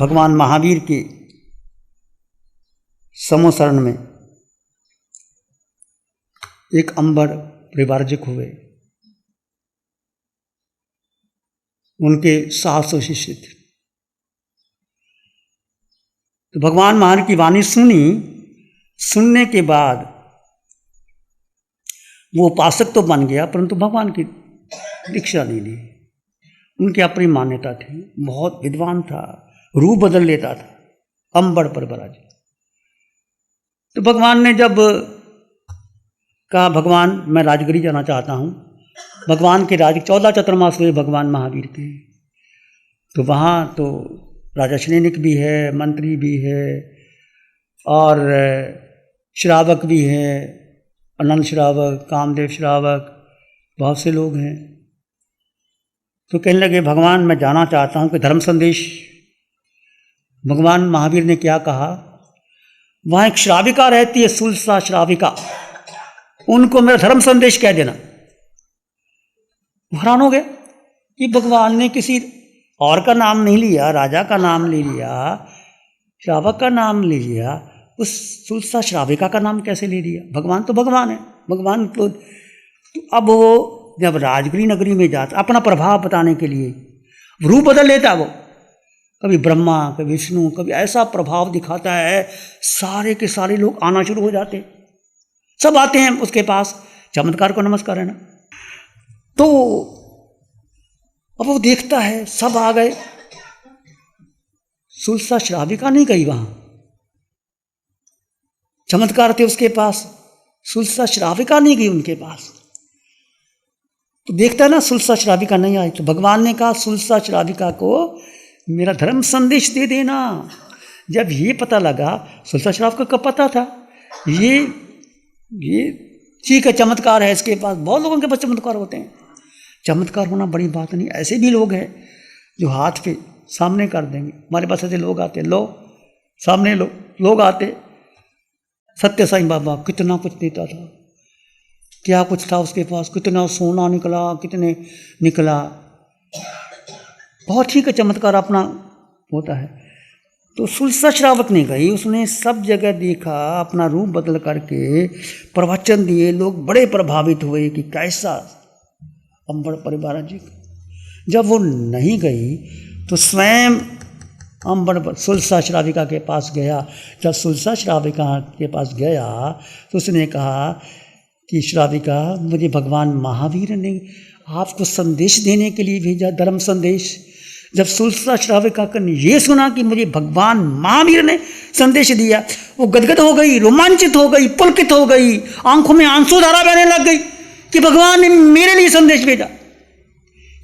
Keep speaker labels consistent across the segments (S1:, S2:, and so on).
S1: भगवान महावीर के समोसरण में एक अंबर परिवारजक हुए। उनके 700 शिष्य थे। तो भगवान महावीर की वाणी सुनी, सुनने के बाद वो उपासक तो बन गया, परंतु भगवान की दीक्षा नहीं ली। उनकी अपनी मान्यता थी, बहुत विद्वान था, रूप बदल लेता था, अंबर पर बराज। तो भगवान ने जब कहा, भगवान मैं राजगिरी जाना चाहता हूँ, भगवान के राज 14 चतुर्मास हुए भगवान महावीर के। तो वहाँ तो राजा श्रेणिक भी है, मंत्री भी है, और श्रावक भी है, अनंत श्रावक, कामदेव श्रावक, बहुत से लोग हैं। तो कहने लगे, भगवान मैं जाना चाहता हूँ कि धर्म संदेश। भगवान महावीर ने क्या कहा, वहाँ एक श्राविका रहती है, सुलसा श्राविका, उनको मेरा धर्म संदेश कह देना। हैरान हो गया कि भगवान ने किसी और का नाम नहीं लिया, राजा का नाम ले लिया, श्रावक का नाम ले लिया, उस सुलसा श्राविका का नाम कैसे ले लिया? भगवान तो भगवान है, भगवान तो अब वो जब राजगिरी नगरी में जाता, अपना प्रभाव बताने के लिए रूप बदल लेता, वो कभी ब्रह्मा, कभी विष्णु, कभी ऐसा प्रभाव दिखाता है, सारे के सारे लोग आना शुरू हो जाते, सब आते हैं उसके पास। चमत्कार को नमस्कार है ना। तो अब वो देखता है, सब आ गए, सुलसा श्राविका नहीं गई वहां। चमत्कार थे उसके पास, सुलसा श्राविका नहीं गई उनके पास। तो देखता है ना, सुलसा श्राविका नहीं आई। तो भगवान ने कहा, सुलसा श्राविका को मेरा धर्म संदेश दे देना। जब ये पता लगा, सुलसा श्राविका का पता था ये ठीक है, चमत्कार है इसके पास। बहुत लोगों के पास चमत्कार होते हैं, चमत्कार होना बड़ी बात नहीं। ऐसे भी लोग हैं जो हाथ पे सामने कर देंगे। हमारे पास ऐसे लोग आते, लो सामने लोग आते। सत्य साईं बाबा कितना कुछ देता था, क्या कुछ था उसके पास, कितना सोना निकला, कितने निकला। बहुत ठीक है, चमत्कार अपना होता है। तो सुलसा श्रावक नहीं गई, उसने सब जगह देखा, अपना रूप बदल करके प्रवचन दिए, लोग बड़े प्रभावित हुए कि कैसा अंबर परिवार जी। जब वो नहीं गई तो स्वयं अंबर सुलसा श्राविका के पास गया। जब सुलसा श्राविका के पास गया तो उसने कहा कि श्राविका, मुझे भगवान महावीर ने आपको संदेश देने के लिए भेजा, धर्म संदेश। जब सुलसा श्राविका ने ये सुना कि मुझे भगवान महावीर ने संदेश दिया, वो गदगद हो गई, रोमांचित हो गई, पुलकित हो गई, आंखों में आंसू धारा बहने लग गई कि भगवान ने मेरे लिए संदेश भेजा।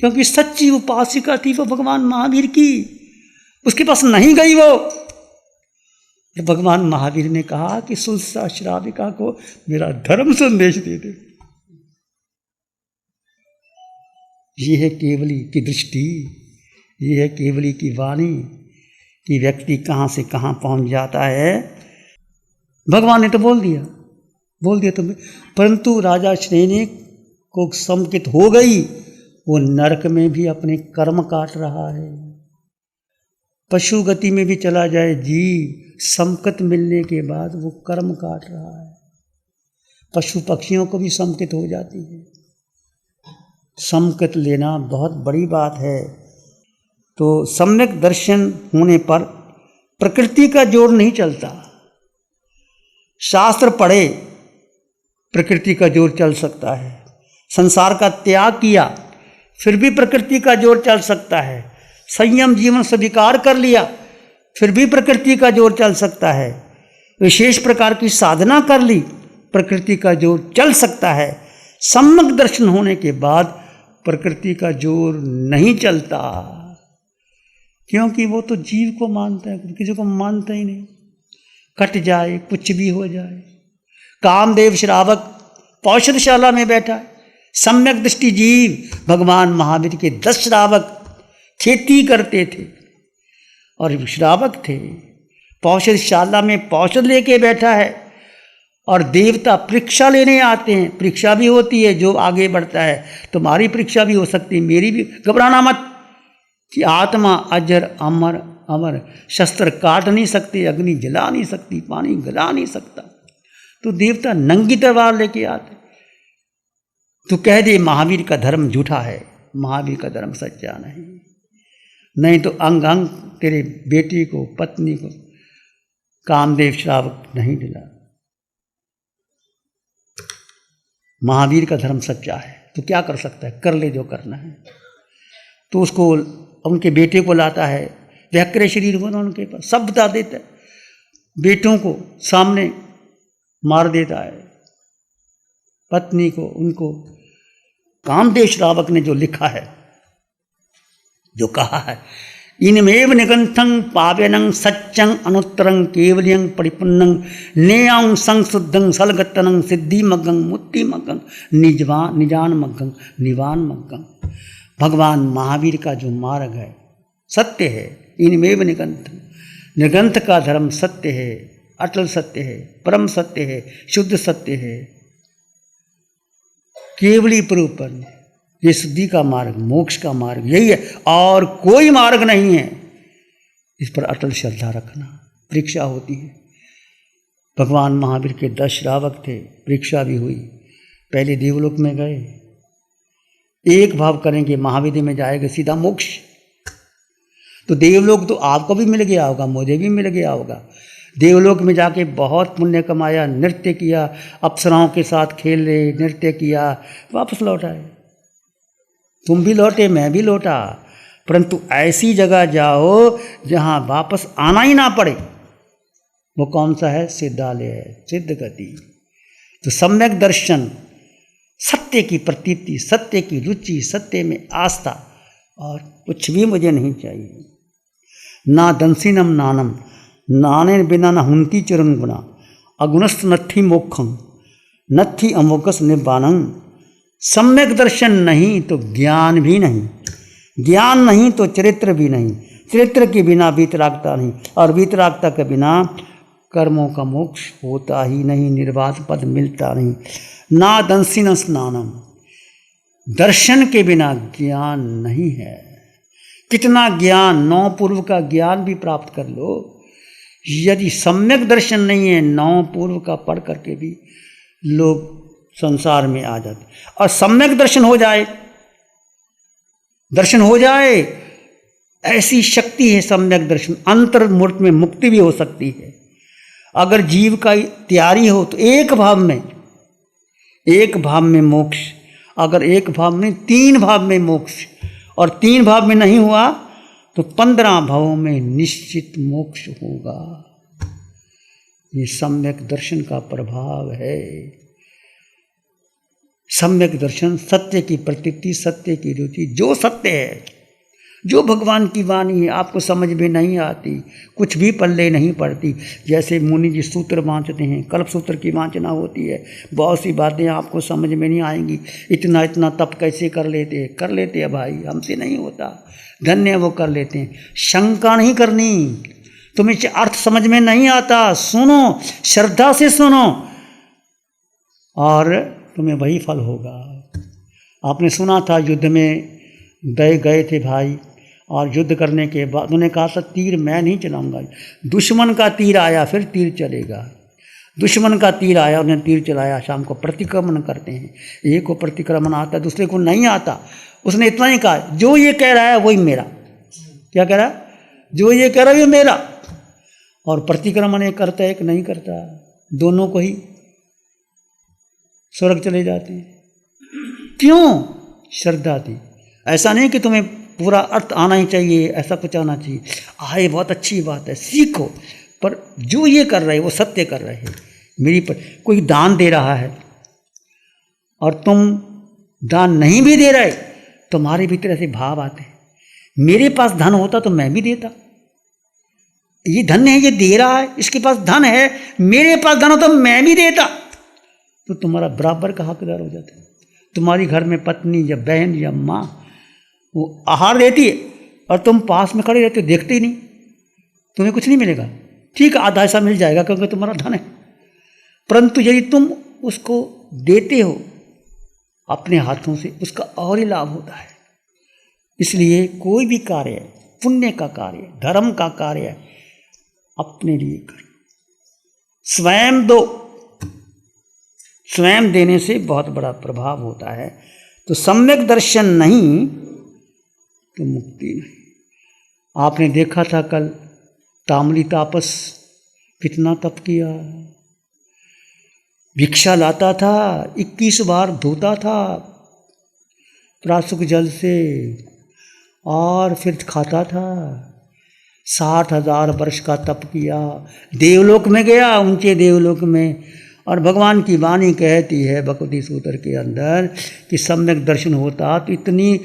S1: क्योंकि सच्ची उपासिका थी वो भगवान महावीर की, उसके पास नहीं गई वो। भगवान महावीर ने कहा कि सुलसा श्राविका को मेरा धर्म संदेश दे दे। ये है केवली की दृष्टि, ये है केवली की वाणी कि व्यक्ति कहाँ से कहाँ पहुँच जाता है। भगवान ने तो बोल दिया तुम्हें, परंतु राजा श्रेणिक को संकित हो गई, वो नरक में भी अपने कर्म काट रहा है। पशु गति में भी चला जाए जी, संकट मिलने के बाद वो कर्म काट रहा है। पशु पक्षियों को भी संकट हो जाती है। संकट लेना बहुत बड़ी बात है। तो सम्यक दर्शन होने पर प्रकृति का जोर नहीं चलता। शास्त्र पढ़े, प्रकृति का जोर चल सकता है। संसार का त्याग किया, फिर भी प्रकृति का जोर चल सकता है। संयम जीवन स्वीकार कर लिया, फिर भी प्रकृति का जोर चल सकता है। विशेष प्रकार की साधना कर ली, प्रकृति का जोर चल सकता है। सम्यक दर्शन होने के बाद प्रकृति का जोर नहीं चलता, क्योंकि वो तो जीव को मानता है, किसी को मानता ही नहीं। कट जाए, कुछ भी हो जाए। कामदेव श्रावक पौषधशाला में बैठा है, सम्यक दृष्टि जीव। भगवान महावीर के 10 श्रावक खेती करते थे और श्रावक थे, पौषधशाला में पौषध लेके बैठा है। और देवता परीक्षा लेने आते हैं, परीक्षा भी होती है। जो आगे बढ़ता है, तुम्हारी परीक्षा भी हो सकती है, मेरी भी। घबराना मत कि आत्मा अजर अमर अमर है। शस्त्र काट नहीं सकते, अग्नि जला नहीं सकती, पानी गला नहीं सकता, तो देवता नंगी तलवार लेके आते। तो कह दे महावीर का धर्म झूठा है, महावीर का धर्म सच्चा नहीं, नहीं तो अंग अंग तेरे बेटी को, पत्नी को कामदेव श्राप नहीं दिला। महावीर का धर्म सच्चा है, तो क्या कर सकता है, कर ले जो करना है। तो उसको उनके बेटे को लाता है, व्याक्रे शरीर होना उनके पास, सब बता देता है, बेटों को सामने मार देता है, पत्नी को, उनको। कामदेव श्रावक ने जो लिखा है, जो कहा है, इनमेव निगंथं पाव्यनं सच्चं अनुत्तरं केवलियं परिपूर्णं नेयं संशुद्धं सलगतनं सिद्धिमग्गं मुक्तिमग्गं निजानमग्गं निवानमग्गं। भगवान महावीर का जो मार्ग है सत्य है। इनमेव निगंथं, निगंथ का धर्म सत्य है, अटल सत्य है, परम सत्य है, शुद्ध सत्य है, केवली परिपूर्ण। ये शुद्धि का मार्ग, मोक्ष का मार्ग यही है, और कोई मार्ग नहीं है। इस पर अटल श्रद्धा रखना। परीक्षा होती है, भगवान महावीर के 10 श्रावक थे, परीक्षा भी हुई। पहले देवलोक में गए, एक भाव करेंगे महाविद्या में जाएगा सीधा मोक्ष। तो देवलोक तो आपको भी मिल गया होगा, मुझे भी मिल गया होगा। देवलोक में जाके बहुत पुण्य कमाया, नृत्य किया, अप्सराओं के साथ खेले, नृत्य किया, वापस लौट आए। तुम भी लौटे, मैं भी लौटा, परंतु ऐसी जगह जाओ जहाँ वापस आना ही ना पड़े। वो कौन सा है? सिद्धालय है, सिद्ध गति। तो सम्यक दर्शन, सत्य की प्रतीति, सत्य की रुचि, सत्य में आस्था, और कुछ भी मुझे नहीं चाहिए। ना दंसिनम नानम, नाने बिना न हुंती चिरंगुना, अगुणस्थ नत्थि मोक्षं, नत्थि अमोघस निब्बानं। सम्यक दर्शन नहीं तो ज्ञान भी नहीं, ज्ञान नहीं तो चरित्र भी नहीं, चरित्र के बिना वीतरागता नहीं, और वीतरागता के बिना कर्मों का मोक्ष होता ही नहीं, निर्वाध पद मिलता नहीं। ना दंसिन स्नानम, दर्शन के बिना ज्ञान नहीं है। कितना ज्ञान, 9 पूर्व का ज्ञान भी प्राप्त कर लो, यदि सम्यक दर्शन नहीं है, 9 पूर्व का पढ़ करके भी लोग संसार में आ जाते। और सम्यक दर्शन हो जाए, दर्शन हो जाए, ऐसी शक्ति है सम्यक दर्शन, अंतर्मूर्त में मुक्ति भी हो सकती है। अगर जीव का तैयारी हो तो एक भाव में मोक्ष, अगर एक भाव में 3 भाव में मोक्ष, और 3 भाव में नहीं हुआ तो 15 भावों में निश्चित मोक्ष होगा। ये सम्यक दर्शन का प्रभाव है। सम्यक दर्शन, सत्य की प्रतीति, सत्य की रुचि, जो सत्य है, जो भगवान की वाणी है, आपको समझ में नहीं आती, कुछ भी पल्ले नहीं पड़ती। जैसे मुनि जी सूत्र वांचते हैं, कल्प सूत्र की वांचना होती है, बहुत सी बातें आपको समझ में नहीं आएंगी। इतना तप कैसे कर लेते हैं भाई, हमसे नहीं होता। धन्य वो कर लेते हैं। शंका नहीं करनी, तुम्हें अर्थ समझ में नहीं आता, सुनो, श्रद्धा से सुनो, और तुम्हें वही फल होगा। आपने सुना था, युद्ध में गए थे भाई, और युद्ध करने के बाद उन्होंने कहा था तीर मैं नहीं चलाऊंगा, दुश्मन का तीर आया फिर तीर चलेगा। दुश्मन का तीर आया, उन्हें तीर चलाया। शाम को प्रतिक्रमण करते हैं, एक को प्रतिक्रमण आता, दूसरे को नहीं आता। उसने इतना ही कहा, जो ये कह रहा है वही मेरा। क्या कह रहा है? जो ये कह रहा है वो मेरा। और प्रतिक्रमण एक करता है, एक नहीं करता, दोनों को ही स्वर्ग चले जाते हैं। क्यों? श्रद्धा थी। ऐसा नहीं कि तुम्हें पूरा अर्थ आना ही चाहिए, ऐसा कुछ आना चाहिए। आए बहुत अच्छी बात है, सीखो, पर जो ये कर रहे वो सत्य कर रहे हैं। मेरी पर कोई दान दे रहा है और तुम दान नहीं भी दे रहे, तुम्हारे भीतर ऐसे भाव आते हैं, मेरे पास धन होता तो मैं भी देता। ये धन है, ये दे रहा है, इसके पास धन है, मेरे पास धन हो तो मैं भी देता। तो तुम्हारा बराबर का हकदार हो जाता है। तुम्हारी घर में पत्नी या बहन या माँ वो आहार देती है और तुम पास में खड़े रहते हो, देखते ही नहीं, तुम्हें कुछ नहीं मिलेगा। ठीक, आधा ऐसा मिल जाएगा क्योंकि तुम्हारा धन है, परंतु यदि तुम उसको देते हो अपने हाथों से, उसका और ही लाभ होता है। इसलिए कोई भी कार्य पुण्य का कार्य, धर्म का कार्य अपने लिए करो, स्वयं दो। स्वयं देने से बहुत बड़ा प्रभाव होता है। तो सम्यक दर्शन नहीं तो मुक्ति नहीं। आपने देखा था कल ताम्री तापस कितना तप किया, भिक्षा लाता था, 21 बार धोता था प्रासुक जल से और फिर खाता था। 60,000 वर्ष का तप किया, देवलोक में गया, ऊंचे देवलोक में। और भगवान की वाणी कहती है भगवती सूत्र के अंदर कि सम्यक दर्शन होता तो इतनी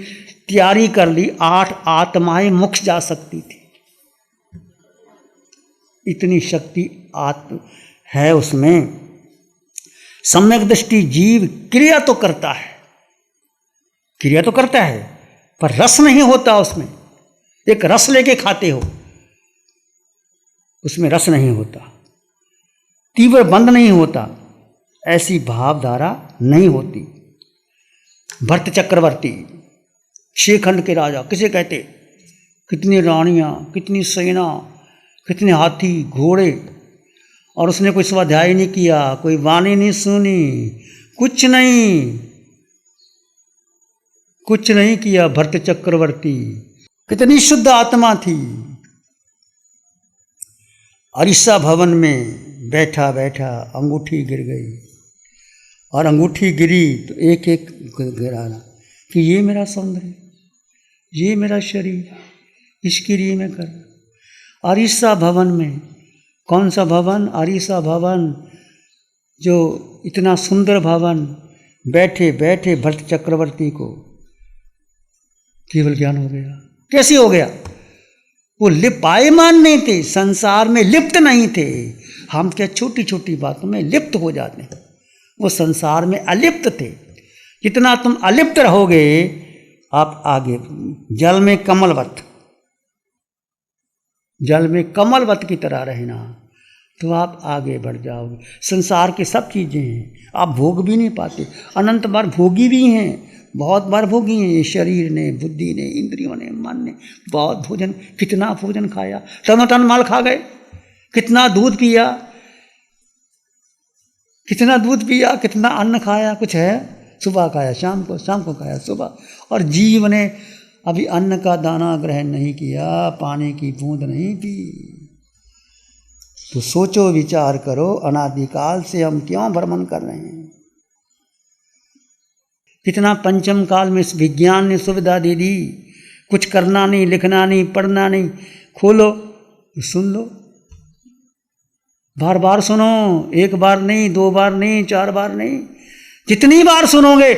S1: तैयारी कर ली, 8 आत्माएं मोक्ष जा सकती थी। इतनी शक्ति आत्म है उसमें। सम्यक दृष्टि जीव क्रिया तो करता है, क्रिया तो करता है, पर रस नहीं होता उसमें। एक रस लेके खाते हो, उसमें रस नहीं होता, तीव्र बंध नहीं होता, ऐसी भावधारा नहीं होती। भरत चक्रवर्ती, शेखंड के राजा किसे कहते, कितनी रानियां, कितनी सेना, कितने हाथी घोड़े, और उसने कोई स्वाध्याय नहीं किया, कोई वाणी नहीं सुनी, कुछ नहीं किया। भरत चक्रवर्ती कितनी शुद्ध आत्मा थी। अरिसा भवन में बैठा बैठा अंगूठी गिर गई, और अंगूठी गिरी तो एक एक गिराना कि ये मेरा सौंदर्य, ये मेरा शरीर, इसके लिए मैं कर। अरिसा भवन में, कौन सा भवन, अरिसा भवन, जो इतना सुंदर भवन, बैठे बैठे भरत चक्रवर्ती को केवल ज्ञान हो गया। कैसे हो गया? वो लिपायमान नहीं थे, संसार में लिप्त नहीं थे। हम क्या छोटी छोटी बातों में लिप्त हो जाते हैं, वो संसार में अलिप्त थे। जितना तुम अलिप्त रहोगे आप आगे, जल में कमलवत, जल में कमलवत की तरह रहना, तो आप आगे बढ़ जाओगे। संसार की सब चीज़ें हैं, आप भोग भी नहीं पाते, अनंत बार भोगी भी हैं, बहुत बार भोगी हैं। शरीर ने, बुद्धि ने, इंद्रियों ने, मन ने बहुत भोजन, कितना भोजन खाया, टन टन माल खा गए, कितना दूध पिया, कितना अन्न खाया, कुछ है? सुबह खाया शाम को खाया सुबह। और जीव ने अभी अन्न का दाना ग्रहण नहीं किया, पानी की बूंद नहीं पी। तो सोचो, विचार करो, अनादिकाल से हम क्यों भ्रमण कर रहे हैं? कितना पंचम काल में इस विज्ञान ने सुविधा दे दी, कुछ करना नहीं, लिखना नहीं, पढ़ना नहीं, खोलो सुन लो, बार बार सुनो, एक बार नहीं, 2 बार नहीं, 4 बार नहीं, जितनी बार सुनोगे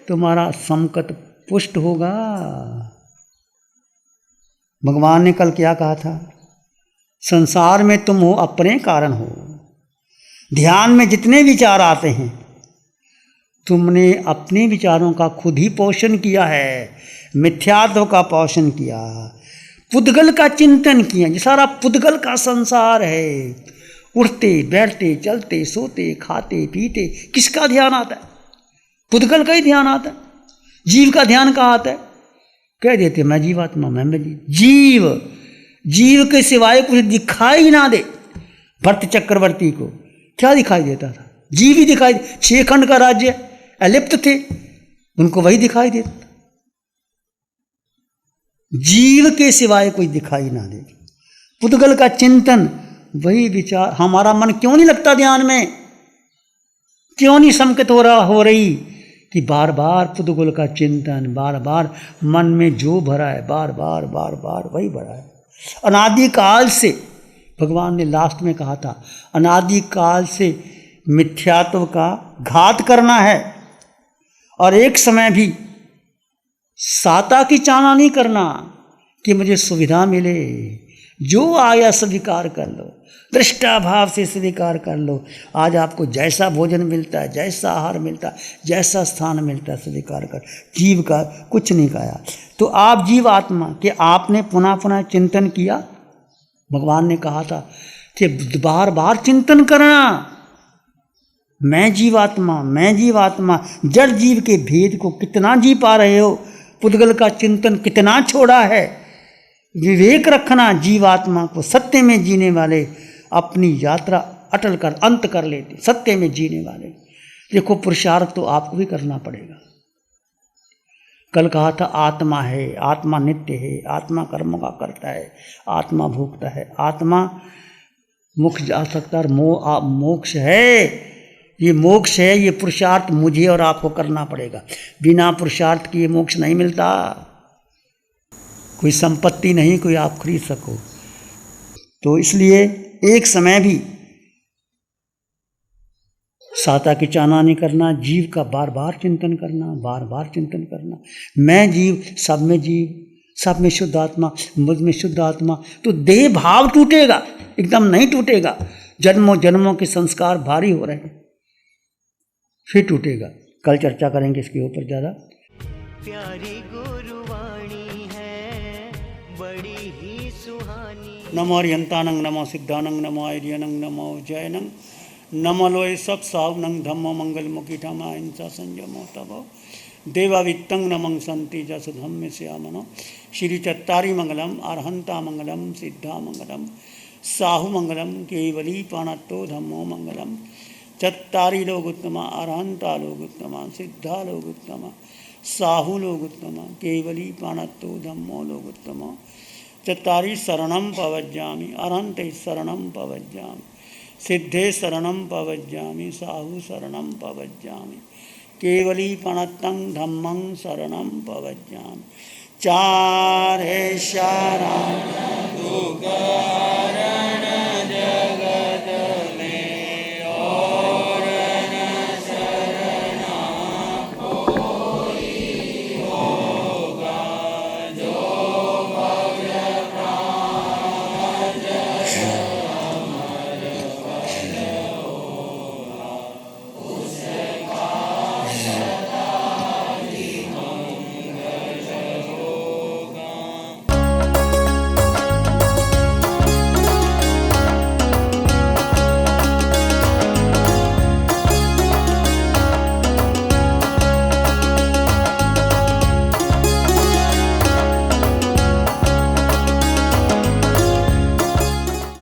S1: तुम्हारा संकट पुष्ट होगा। भगवान ने कल क्या कहा था? संसार में तुम हो अपने कारण हो। ध्यान में जितने विचार आते हैं तुमने अपने विचारों का खुद ही पोषण किया है, मिथ्यात्व का पोषण किया, पुद्गल का चिंतन किया। ये सारा पुद्गल का संसार है। उठते बैठते चलते सोते खाते पीते किसका ध्यान आता है? पुद्गल का ही ध्यान आता है। जीव का ध्यान कहाँ आता है? कह देते मैं जीवात्मा, मैं जीव के सिवाय कुछ दिखाई ना दे। भरत चक्रवर्ती को क्या दिखाई देता था? जीव ही दिखाई। 6 खंड का राज्य, अलिप्त थे, उनको वही दिखाई देता। जीव के सिवाय कोई दिखाई ना दे। पुद्गल का चिंतन, वही विचार। हमारा मन क्यों नहीं लगता ध्यान में? क्यों नहीं संकित हो रही कि बार बार पुद्गल का चिंतन, बार बार मन में जो भरा है, बार बार वही भरा है। अनादिकाल से, भगवान ने लास्ट में कहा था, अनादिकाल से मिथ्यात्व का घात करना है, और एक समय भी साता की चाहना नहीं करना कि मुझे सुविधा मिले। जो आया स्वीकार कर लो, दृष्टा भाव से स्वीकार कर लो। आज आपको जैसा भोजन मिलता है, जैसा आहार मिलता है, जैसा स्थान मिलता है, स्वीकार कर। जीव का कुछ नहीं खाया तो आप जीव आत्मा कि आपने पुनः पुनः चिंतन किया। भगवान ने कहा था कि बार बार चिंतन करना, मैं जीवात्मा। जड़ जीव के भेद को कितना जी पा रहे हो? पुद्गल का चिंतन कितना छोड़ा है? विवेक रखना, जीवात्मा को सत्य में जीने वाले अपनी यात्रा अटल कर अंत कर लेते, सत्य में जीने वाले। देखो पुरुषार्थ तो आपको भी करना पड़ेगा। कल कहा था आत्मा है, आत्मा नित्य है, आत्मा कर्मों का करता है, आत्मा भोगता है, आत्मा मोक्ष जा सकता है, मोक्ष है, ये मोक्ष है, ये पुरुषार्थ मुझे और आपको करना पड़ेगा। बिना पुरुषार्थ की ये मोक्ष नहीं मिलता। कोई संपत्ति नहीं कोई आप खरीद सको। तो इसलिए एक समय भी साता की चाना नहीं करना, जीव का बार बार चिंतन करना, बार बार चिंतन करना। मैं जीव, सब में जीव, सब में शुद्ध आत्मा, मुझ में शुद्ध आत्मा। तो देह भाव टूटेगा, एकदम नहीं टूटेगा। जन्मों जन्मों के संस्कार भारी हो रहे हैं, फिर टूटेगा। कल चर्चा करेंगे इसके ऊपर ज़्यादा।
S2: प्यारी गुरुवाणी है बड़ी ही सुहानी।
S1: नमो अरिहंतानंग, नमो सिद्धानंग, नमो आर्यनंग, नमो जयनंग, नमो लोय सब सावनंग, धम्मो मंगलमुखी धमा हिंसा संयमो तभो देवावित्तं नमं संति जस धम्म श्यामनो। श्री चत्तारी मंगलम, अरहंता मंगलम, सिद्धा मंगलम, साहु मंगलम, केवली पाणत्तो धम्मो मंगलम। चत्तारी लोग उत्तमा, अरहंता लोग उत्तमा, सिद्धा लोग उत्तमा, साहु लोग उत्तमा, केवली पाणत्तो धम्मो लोग उत्तमा। चत्तारी शरणं पवज्जामि, अरहंते शरणं पवज्जामि, सिद्धे शरणं पवज्जामि, साहु शरणं पवज्जामि, केवली पणत्तं धम्मं शरणं पवज्जामि। चार है शरण